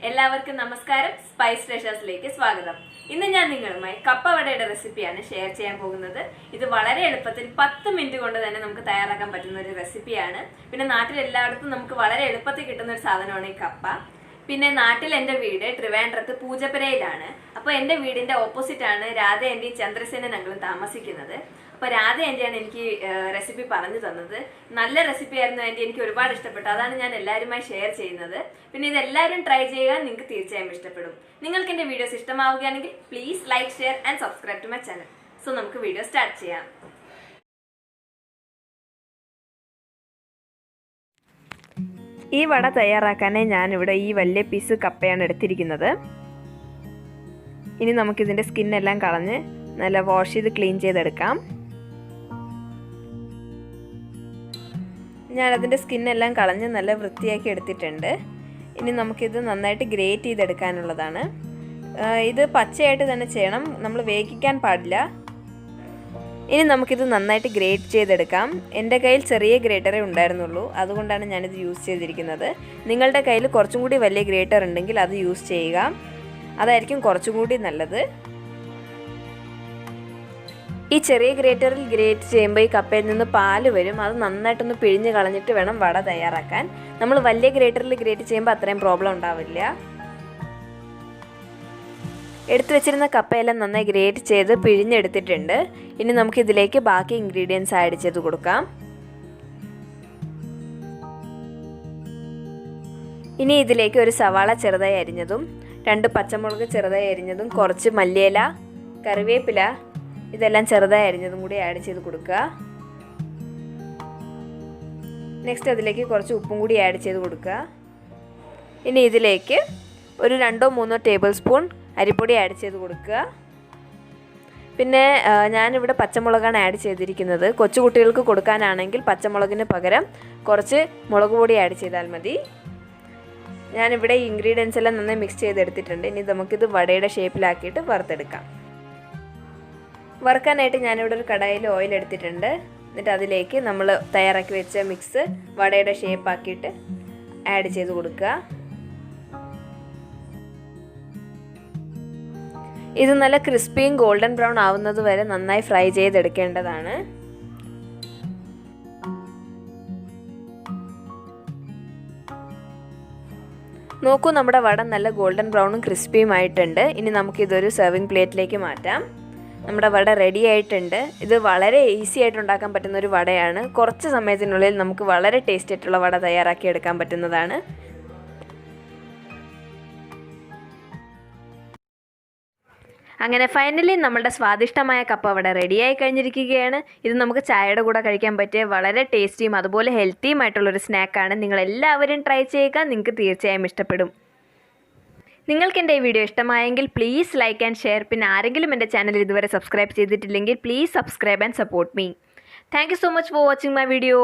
എല്ലാവർക്കും നമസ്കാരം. സ്പൈസ് ട്രഷേഴ്സിലേക്ക് സ്വാഗതം. ഇന്ന് ഞാൻ നിങ്ങളുമായി കപ്പ വടയുടെ റെസിപ്പിയാണ് ഷെയർ ചെയ്യാൻ പോകുന്നത്. ഇത് വളരെ എളുപ്പത്തിൽ 10 മിനിറ്റ് കൊണ്ട് തന്നെ നമുക്ക് തയ്യാറാക്കാൻ പറ്റുന്ന ഒരു റെസിപ്പിയാണ്. പിന്നെ നാട്ടിൽ എല്ലായിടത്തും നമുക്ക് വളരെ എളുപ്പത്തിൽ കിട്ടുന്ന ഒരു സാധനമാണ് ഈ കപ്പ. പിന്നെ നാട്ടിൽ എൻ്റെ വീട് ട്രിവാൻഡ്രത്ത് പൂജപ്പുരയിലാണ്. അപ്പോൾ എൻ്റെ വീടിന്റെ ഓപ്പോസിറ്റ് ആണ് രാധ ആൻറ്റി ചന്ദ്രസേനൻ ഞങ്ങളും താമസിക്കുന്നത്. അപ്പോൾ രാധ ആൻറ്റിയാണ് എനിക്ക് റെസിപ്പി പറഞ്ഞു തന്നത്. നല്ല റെസിപ്പി ആയിരുന്നു ആൻറ്റി, എനിക്ക് ഒരുപാട് ഇഷ്ടപ്പെട്ടു. അതാണ് ഞാൻ എല്ലാവരുമായി ഷെയർ ചെയ്യുന്നത്. പിന്നെ ഇതെല്ലാവരും ട്രൈ ചെയ്യുക, നിങ്ങൾക്ക് തീർച്ചയായും ഇഷ്ടപ്പെടും. നിങ്ങൾക്ക് എൻ്റെ വീഡിയോസ് ഇഷ്ടമാവുകയാണെങ്കിൽ please like, share and subscribe to my channel. So നമുക്ക് വീഡിയോ സ്റ്റാർട്ട് ചെയ്യാം. ഈ വട തയ്യാറാക്കാനായി ഞാനിവിടെ ഈ വലിയ പീസ് കപ്പയാണ് എടുത്തിരിക്കുന്നത്. ഇനി നമുക്കിതിൻ്റെ സ്കിന്നെല്ലാം കളഞ്ഞ് നല്ല വാഷ് ചെയ്ത് ക്ലീൻ ചെയ്തെടുക്കാം. ഞാനതിൻ്റെ സ്കിന്നെല്ലാം കളഞ്ഞ് നല്ല വൃത്തിയാക്കി എടുത്തിട്ടുണ്ട്. ഇനി നമുക്കിത് നന്നായിട്ട് ഗ്രേറ്റ് ചെയ്തെടുക്കാനുള്ളതാണ്. ഇത് പച്ചയായിട്ട് തന്നെ ചെയ്യണം, നമ്മൾ വേവിക്കാൻ പാടില്ല. ഇനി നമുക്കിത് നന്നായിട്ട് ഗ്രേറ്റ് ചെയ്തെടുക്കാം. എൻ്റെ കയ്യിൽ ചെറിയ ഗ്രേറ്ററേ ഉണ്ടായിരുന്നുള്ളൂ, അതുകൊണ്ടാണ് ഞാനിത് യൂസ് ചെയ്തിരിക്കുന്നത്. നിങ്ങളുടെ കയ്യിൽ കുറച്ചും കൂടി വലിയ ഗ്രേറ്റർ ഉണ്ടെങ്കിൽ അത് യൂസ് ചെയ്യുക, അതായിരിക്കും കുറച്ചും കൂടി നല്ലത്. ഈ ചെറിയ ഗ്രേറ്ററിൽ ഗ്രേറ്റ് ചെയ്യുമ്പോൾ ഈ കപ്പയിൽ നിന്ന് പാല് വരും. അത് നന്നായിട്ടൊന്ന് പിഴിഞ്ഞ് കളഞ്ഞിട്ട് വേണം വട തയ്യാറാക്കാൻ. നമ്മൾ വലിയ ഗ്രേറ്ററിൽ ഗ്രേറ്റ് ചെയ്യുമ്പോൾ അത്രയും പ്രോബ്ലം ഉണ്ടാവില്ല. എടുത്തു വെച്ചിരുന്ന കപ്പയെല്ലാം നന്നായി ഗ്രേറ്റ് ചെയ്ത് പിഴിഞ്ഞെടുത്തിട്ടുണ്ട്. ഇനി നമുക്കിതിലേക്ക് ബാക്കി ഇൻഗ്രീഡിയൻസ് ആഡ് ചെയ്ത് കൊടുക്കാം. ഇനി ഇതിലേക്ക് ഒരു സവാള ചെറുതായി അരിഞ്ഞതും 2 പച്ചമുളക് ചെറുതായി അരിഞ്ഞതും കുറച്ച് മല്ലിയില, കറിവേപ്പില ഇതെല്ലാം ചെറുതായി അരിഞ്ഞതും കൂടി ആഡ് ചെയ്ത് കൊടുക്കുക. നെക്സ്റ്റ് അതിലേക്ക് കുറച്ച് ഉപ്പും കൂടി ആഡ് ചെയ്ത് കൊടുക്കുക. ഇനി ഇതിലേക്ക് ഒരു 2-3 ടേബിൾ സ്പൂൺ അരിപ്പൊടി ആഡ് ചെയ്ത് കൊടുക്കുക. പിന്നെ ഞാനിവിടെ പച്ചമുളകാണ് ആഡ് ചെയ്തിരിക്കുന്നത്. കൊച്ചുകുട്ടികൾക്ക് കൊടുക്കാനാണെങ്കിൽ പച്ചമുളകിന് പകരം കുറച്ച് മുളക് പൊടി ആഡ് ചെയ്താൽ മതി. ഞാനിവിടെ ഈ ഇൻഗ്രീഡിയൻസ് എല്ലാം നന്നായി മിക്സ് ചെയ്തെടുത്തിട്ടുണ്ട്. ഇനി നമുക്കിത് വടയുടെ ഷേപ്പിലാക്കിയിട്ട് വറുത്തെടുക്കാം. വറുക്കാനായിട്ട് ഞാനിവിടെ ഒരു കടായിൽ ഓയിൽ എടുത്തിട്ടുണ്ട്. എന്നിട്ട് അതിലേക്ക് നമ്മൾ തയ്യാറാക്കി വെച്ച മിക്സ് വടയുടെ ഷേപ്പാക്കിയിട്ട് ആഡ് ചെയ്ത് കൊടുക്കുക. ഇത് നല്ല ക്രിസ്പിയും ഗോൾഡൻ ബ്രൗൺ ആവുന്നത് വരെ നന്നായി ഫ്രൈ ചെയ്തെടുക്കേണ്ടതാണ്. നോക്കൂ, നമ്മുടെ വട നല്ല ഗോൾഡൻ ബ്രൗണും ക്രിസ്പിയും ആയിട്ടുണ്ട്. ഇനി നമുക്കിതൊരു സെർവിങ് പ്ലേറ്റിലേക്ക് മാറ്റാം. നമ്മുടെ വട റെഡി ആയിട്ടുണ്ട്. ഇത് വളരെ ഈസി ആയിട്ട് ഉണ്ടാക്കാൻ പറ്റുന്ന ഒരു വടയാണ്. കുറച്ച് സമയത്തിനുള്ളിൽ നമുക്ക് വളരെ ടേസ്റ്റി ആയിട്ടുള്ള വട തയ്യാറാക്കി എടുക്കാൻ പറ്റുന്നതാണ്. അങ്ങനെ ഫൈനലി നമ്മുടെ സ്വാദിഷ്ടമായ കപ്പ വട റെഡിയായി കഴിഞ്ഞിരിക്കുകയാണ്. ഇത് നമുക്ക് ചായയുടെ കൂടെ കഴിക്കാൻ പറ്റിയ വളരെ ടേസ്റ്റിയും അതുപോലെ ഹെൽത്തിയും ആയിട്ടുള്ളൊരു സ്നാക്കാണ്. നിങ്ങളെല്ലാവരും ട്രൈ ചെയ്യുക, നിങ്ങൾക്ക് തീർച്ചയായും ഇഷ്ടപ്പെടും. നിങ്ങൾക്ക് എൻ്റെ ഈ വീഡിയോ ഇഷ്ടമായെങ്കിൽ പ്ലീസ് ലൈക്ക് ആൻഡ് ഷെയർ. പിന്നെ ആരെങ്കിലും എൻ്റെ ചാനൽ ഇതുവരെ സബ്സ്ക്രൈബ് ചെയ്തിട്ടില്ലെങ്കിൽ please subscribe and support me. Thank you so much for watching my video.